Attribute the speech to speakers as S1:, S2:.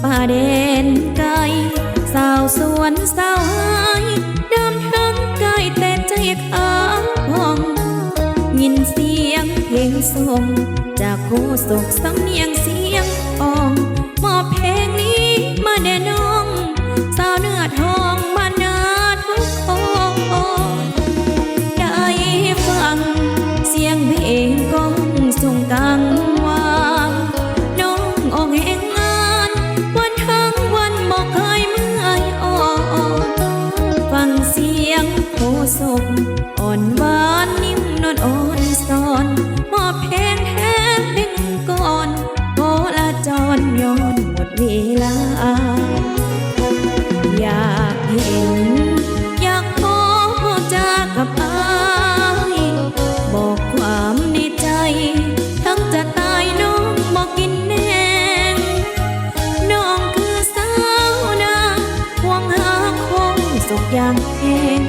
S1: ป่าแดนไกลสาวสวนสาวหายเดิมทั้งกายแต่ใจค้างห้องยินเสียงเพลงส่งจากโคศกสำเนียงเสียงอ่องมอบเพลงนี้มาแด่น้องสาวเนื้อทองบ้านนาทุกคนได้ฟังเสียงเพลงก้องส่งกังวานน้องออกแห่งงานวันทั้งวันบอกเคยเมื่อยอ่อนฟังเสียงโคศกอ่อนหวานนิ่มนวลอ่อนสอนมอบเพลงแทนเพลงก่อนโอละจรย้อนหมดเวลาอยากเห็นอยากพบเจอกับอายบอกความในใจทั้งจะตายน้องบอกกินแน่น้องคือสาวนางควงหาคงสุขอย่างแห้ง